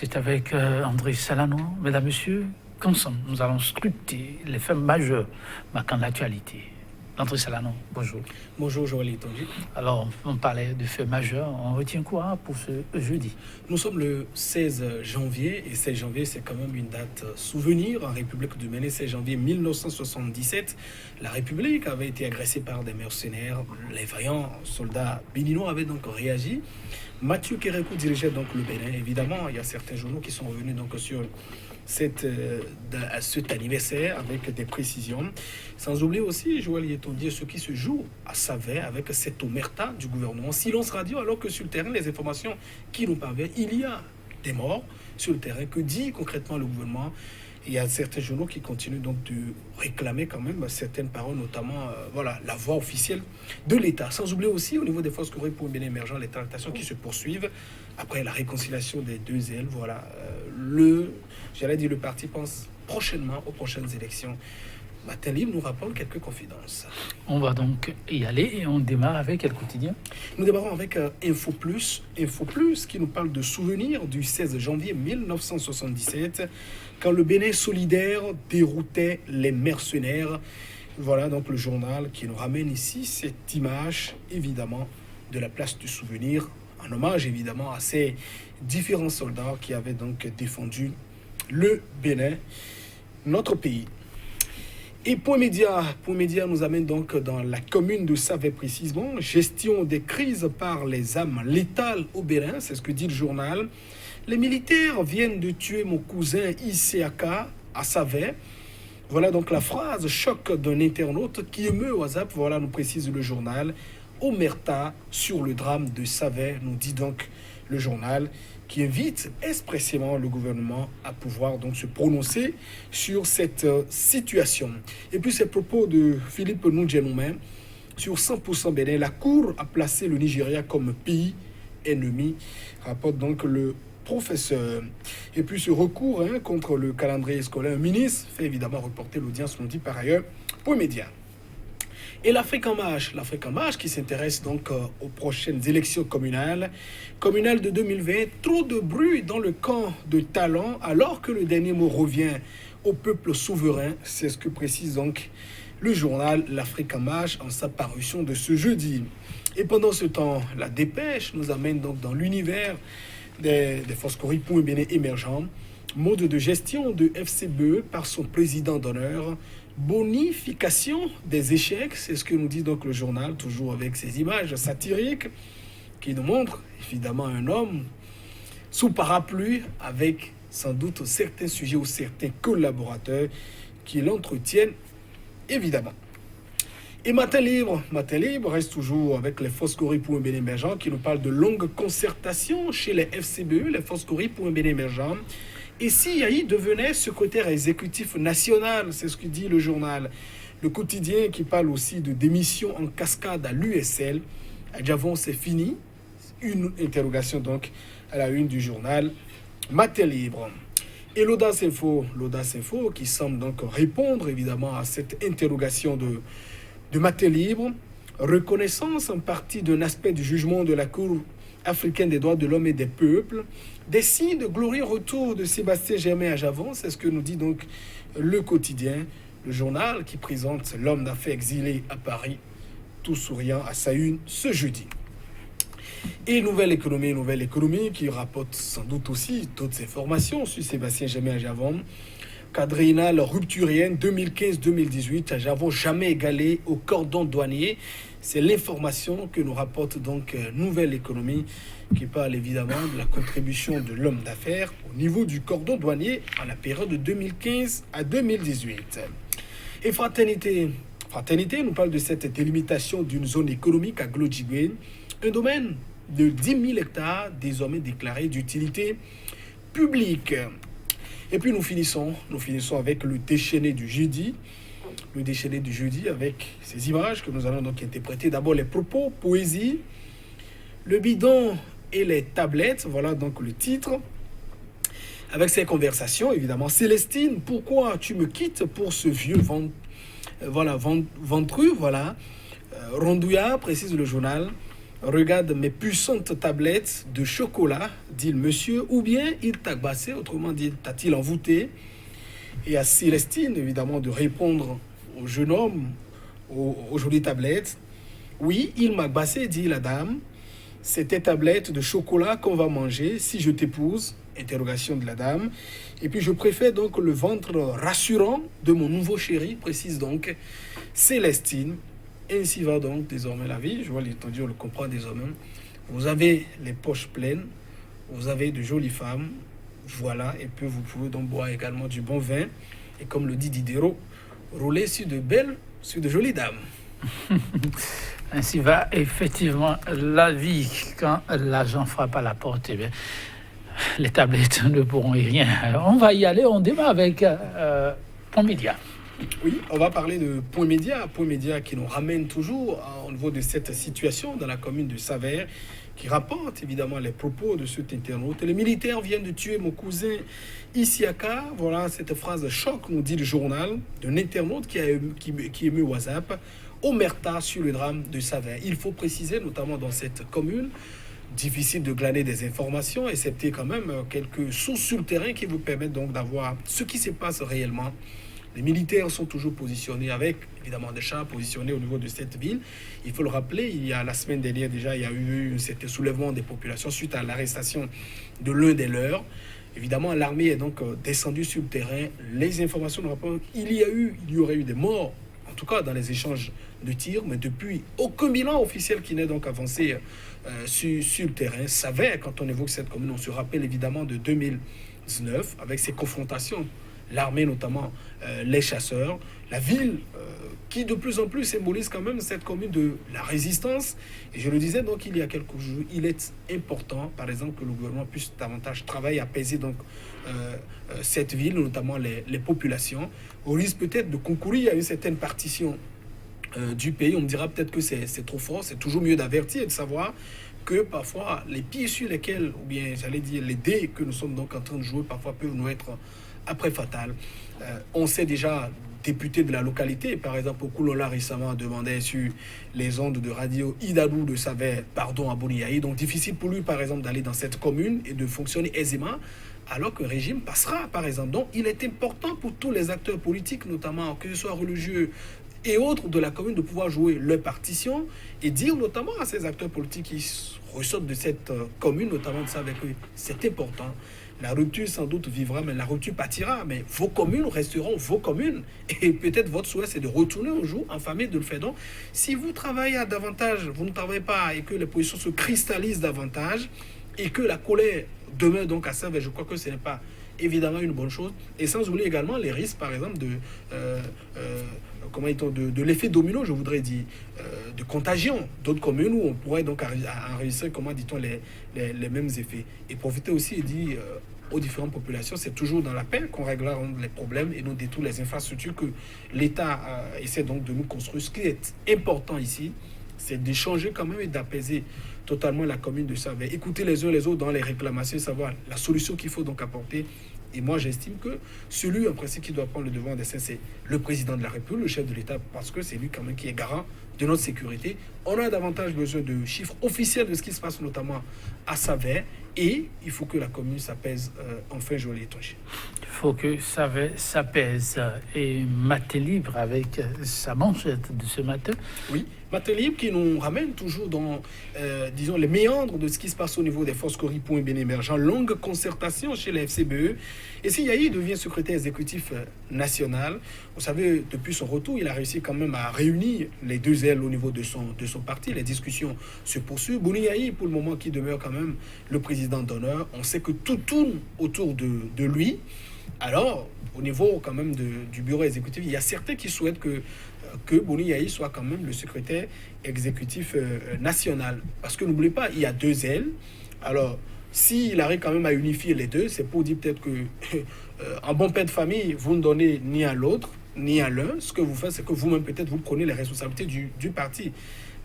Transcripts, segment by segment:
c'est avec André Salano. Mesdames, Messieurs, qu'ensemble, nous allons scruter les faits majeurs marquant l'actualité. André Salano, bonjour. Bonjour, Joël Etonji. Alors, on parlait de faits majeurs. On retient quoi pour ce jeudi? Nous sommes le 16 janvier, et 16 janvier, c'est quand même une date souvenir en République du Bénin. 16 janvier 1977, la République avait été agressée par des mercenaires. Les vaillants soldats béninois avaient donc réagi. Mathieu Kérékou dirigeait donc le Bénin. Évidemment, il y a certains journaux qui sont revenus donc sur cet anniversaire avec des précisions. Sans oublier aussi, Joël Yetondier, ce qui se joue à Savet avec cette omerta du gouvernement. Silence radio, alors que sur le terrain, les informations qui nous parviennent, il y a des morts sur le terrain. Que dit concrètement le gouvernement? Il y a certains journaux qui continuent donc de réclamer quand même certaines paroles, notamment la voix officielle de l'État. Sans oublier aussi au niveau des forces courrières pour le Bénin émergent, les tractations qui se poursuivent après la réconciliation des deux ailes. Le parti pense prochainement aux prochaines élections. Matin Libre nous rapporte quelques confidences. On va donc y aller et on démarre avec quel quotidien? Nous démarrons avec Info Plus qui nous parle de souvenirs du 16 janvier 1977 quand le Bénin solidaire déroutait les mercenaires. Voilà donc le journal qui nous ramène ici cette image évidemment de la place du souvenir en hommage évidemment à ces différents soldats qui avaient donc défendu le Bénin, notre pays. Et Point Média nous amène donc dans la commune de Savet précisément. Gestion des crises par les armes létales au Bénin, c'est ce que dit le journal. Les militaires viennent de tuer mon cousin Iseaka à Savet. Voilà donc la phrase choc d'un internaute qui émeut au WhatsApp. Voilà, nous précise le journal. Omerta sur le drame de Savet, nous dit donc le journal, qui invite expressément le gouvernement à pouvoir donc se prononcer sur cette situation. Et puis ces propos de Philippe Noudjenoumen sur 100% Bénin, la Cour a placé le Nigeria comme pays ennemi, rapporte donc le professeur. Et puis ce recours contre le calendrier scolaire, un ministre fait évidemment reporter l'audience, nous dit par ailleurs Point Média. Et l'Afrique en marche qui s'intéresse donc aux prochaines élections communales de 2020. Trop de bruit dans le camp de Talon alors que le dernier mot revient au peuple souverain. C'est ce que précise donc le journal L'Afrique en marche en sa parution de ce jeudi. Et pendant ce temps, la dépêche nous amène donc dans l'univers des forces courrières pour un Bénin émergent. Mode de gestion de FCBE par son président d'honneur. Bonification des échecs, c'est ce que nous dit donc le journal, toujours avec ces images satiriques qui nous montrent évidemment un homme sous parapluie avec sans doute certains sujets ou certains collaborateurs qui l'entretiennent évidemment. Et Matin Libre reste toujours avec les forces courrières pour un Bénin émergent qui nous parle de longues concertations chez les FCBE, les forces courrières pour un Bénin émergent. Et si Yahi devenait secrétaire exécutif national, c'est ce que dit le journal. Le quotidien qui parle aussi de démission en cascade à l'USL. À Djavon, c'est fini. Une interrogation donc à la une du journal Matin Libre. Et l'Audace Info qui semble donc répondre évidemment à cette interrogation de Matin Libre. Reconnaissance en partie d'un aspect du jugement de la Cour africaine des droits de l'homme et des peuples. Des signes de glorieux retour de Sébastien Germain à Javon, c'est ce que nous dit donc le quotidien, le journal qui présente l'homme d'affaires exilé à Paris, tout souriant à sa une ce jeudi. Et Nouvelle Économie qui rapporte sans doute aussi d'autres informations sur Sébastien Germain à Javon. Quadriennale rupturienne 2015-2018, à Javon jamais égalé au cordon douanier. C'est l'information que nous rapporte donc Nouvelle Économie qui parle évidemment de la contribution de l'homme d'affaires au niveau du cordon douanier en la période de 2015 à 2018. Et Fraternité nous parle de cette délimitation d'une zone économique à Glodjiboué, un domaine de 10 000 hectares désormais déclaré d'utilité publique. Et puis nous finissons avec le déchaîné du jeudi. Le déchaîné du jeudi avec ces images que nous allons donc interpréter. D'abord les propos, poésie, le bidon et les tablettes. Voilà donc le titre. Avec ces conversations, évidemment. Célestine, pourquoi tu me quittes pour ce vieux ventru, Rondouillard, précise le journal. regarde mes puissantes tablettes de chocolat, dit le monsieur, ou bien il t'a agacé, autrement dit, t'a-t-il envoûté? Et à Célestine, évidemment, de répondre au jeune homme, aux jolies tablettes. Oui, il m'a agacé, dit la dame. C'est tes tablettes de chocolat qu'on va manger si je t'épouse. Interrogation de la dame. Et puis je préfère donc le ventre rassurant de mon nouveau chéri, précise donc Célestine. Ainsi va donc désormais la vie. Je vois l'étendue, on le comprend désormais. Vous avez les poches pleines, vous avez de jolies femmes, voilà, et puis vous pouvez donc boire également du bon vin. Et comme le dit Diderot, rouler sur de jolies dames. Ainsi va effectivement la vie quand l'argent frappe à la porte. Eh bien, les tablettes ne pourront y rien. On va y aller, on démarre avec Point Média. Oui, on va parler de Point Média qui nous ramène toujours au niveau de cette situation dans la commune de Saverne, qui rapporte évidemment les propos de cet internaute. Les militaires viennent de tuer mon cousin Isiaka. Voilà, cette phrase choc, nous dit le journal, d'un internaute qui émeut WhatsApp. Omerta sur le drame de Saverne. Il faut préciser, notamment dans cette commune, difficile de glaner des informations, excepté quand même quelques sources sur le terrain qui vous permettent donc d'avoir ce qui se passe réellement. Les militaires sont toujours positionnés avec, évidemment, des chars positionnés au niveau de cette ville. Il faut le rappeler, il y a la semaine dernière déjà, il y a eu cet soulèvement des populations suite à l'arrestation de l'un des leurs. Évidemment, l'armée est donc descendue sur le terrain. Les informations nous rapportent qu'il y aurait eu des morts, en tout cas dans les échanges de tirs, mais depuis, aucun bilan officiel qui n'est donc avancé sur le terrain. Saverne, quand on évoque cette commune, on se rappelle évidemment de 2019, avec ces confrontations. L'armée, notamment les chasseurs, la ville qui de plus en plus symbolise quand même cette commune de la résistance. Et je le disais donc il y a quelques jours, il est important, par exemple, que le gouvernement puisse davantage travailler à apaiser donc cette ville, notamment les populations, au risque peut-être de concourir à une certaine partition du pays. On me dira peut-être que c'est trop fort, c'est toujours mieux d'avertir et de savoir que parfois les pieds sur lesquels, ou bien j'allais dire les dés que nous sommes donc en train de jouer, parfois peuvent nous être après fatal. On sait déjà, député de la localité, par exemple, Okulola récemment demandait sur les ondes de radio Idadou de Saverne pardon à Boniaï. Donc difficile pour lui, par exemple, d'aller dans cette commune et de fonctionner aisément, alors qu'un régime passera, par exemple. Donc il est important pour tous les acteurs politiques, notamment que ce soit religieux et autres de la commune, de pouvoir jouer leur partition et dire notamment à ces acteurs politiques qui ressortent de cette commune, notamment de ça avec eux, c'est important. La rupture sans doute vivra, mais la rupture partira. Mais vos communes resteront vos communes. Et peut-être votre souhait, c'est de retourner un jour en famille, de le faire. Donc, si vous travaillez à davantage, vous ne travaillez pas et que les positions se cristallisent davantage et que la colère demeure donc à Saverne, je crois que ce n'est pas évidemment une bonne chose. Et sans oublier également les risques, par exemple, de l'effet domino, je voudrais dire, de contagion d'autres communes où on pourrait donc enregistrer, comment dit-on, les mêmes effets. Et profiter aussi et dire aux différentes populations, c'est toujours dans la paix qu'on réglera les problèmes et non détruire les infrastructures que l'État essaie donc de nous construire. Ce qui est important ici, c'est d'échanger quand même et d'apaiser totalement la commune de Saverne. Écouter les uns les autres dans les réclamations, savoir la solution qu'il faut donc apporter. Et moi, j'estime que celui, en principe, qui doit prendre le devant des scènes, c'est le président de la République, le chef de l'État, parce que c'est lui quand même qui est garant de notre sécurité. On a davantage besoin de chiffres officiels de ce qui se passe, notamment à Saverne. Et il faut que la commune s'apaise enfin, Joël Etonchi. Il faut que Saverne s'apaise. Et Matin Libre, avec sa manchette de ce matin. Oui, Matin Libre qui nous ramène toujours dans, disons, les méandres de ce qui se passe au niveau des forces Coripon et Bénémergent. Longue concertation chez la FCBE. Et si Yahi devient secrétaire exécutif national, vous savez, depuis son retour, il a réussi quand même à réunir les deux ailes au niveau de son parti. Les discussions se poursuivent. Bouni Yahi, pour le moment, qui demeure quand même le président d'honneur. On sait que tout tourne autour de lui. Alors, au niveau quand même du bureau exécutif, il y a certains qui souhaitent que Bouni Yahi soit quand même le secrétaire exécutif national. Parce que n'oubliez pas, il y a deux ailes. Alors, s'il arrive quand même à unifier les deux, c'est pour dire peut-être que, en bon père de famille, vous ne donnez ni à l'autre, ni à l'un. Ce que vous faites, c'est que vous-même, peut-être, vous prenez les responsabilités du parti.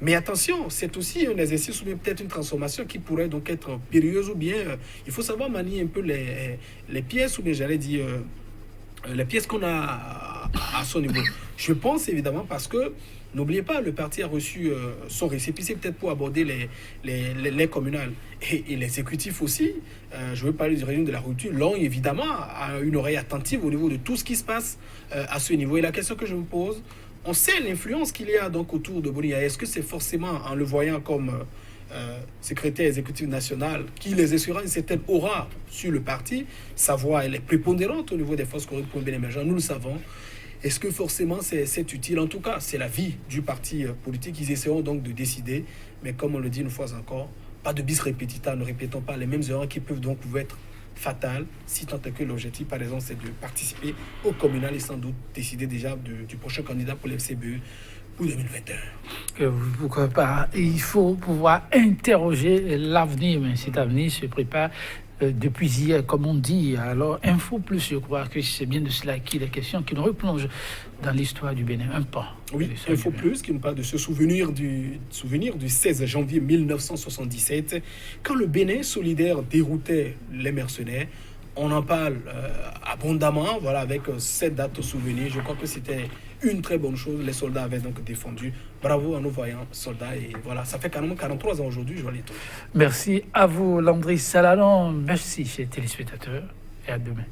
Mais attention, c'est aussi un exercice ou bien peut-être une transformation qui pourrait donc être périlleuse ou bien il faut savoir manier un peu les pièces ou bien j'allais dire les pièces qu'on a à son niveau. Je pense évidemment parce que, n'oubliez pas, le parti a reçu son récépissé peut-être pour aborder les communales. Et l'exécutif aussi, je veux parler du régime de la rupture, l'ont évidemment a une oreille attentive au niveau de tout ce qui se passe à ce niveau. Et la question que je me pose, on sait l'influence qu'il y a donc autour de Boni Yahya. Est-ce que c'est forcément en le voyant comme secrétaire exécutif national qui les assurera une certaine aura sur le parti, sa voix elle est prépondérante au niveau des forces correctes pour le bien émergent, nous le savons. Est-ce que forcément c'est utile? En tout cas, c'est la vie du parti politique. Ils essaieront donc de décider, mais comme on le dit une fois encore, pas de bis repetita, ne répétons pas les mêmes erreurs qui peuvent donc vous être fatales, si tant est que l'objectif, par exemple, c'est de participer au communal et sans doute décider déjà du prochain candidat pour l'FCBE pour 2021. Pourquoi pas? Il faut pouvoir interroger l'avenir, mais cet avenir se prépare depuis hier, comme on dit. Alors, Info Plus, je crois que c'est bien de cela qu'il est question, qui nous replonge dans l'histoire du Bénin, un pan. Oui, Info Plus, qui nous parle de ce souvenir du 16 janvier 1977, quand le Bénin solidaire déroutait les mercenaires. On en parle abondamment, voilà, avec cette date au souvenir. Je crois que c'était une très bonne chose. Les soldats avaient donc défendu. Bravo à nos voyants soldats. Et voilà, ça fait carrément 43 ans aujourd'hui, je vois les trucs. Merci à vous, Landry Salalon. Merci, chers téléspectateurs, et à demain.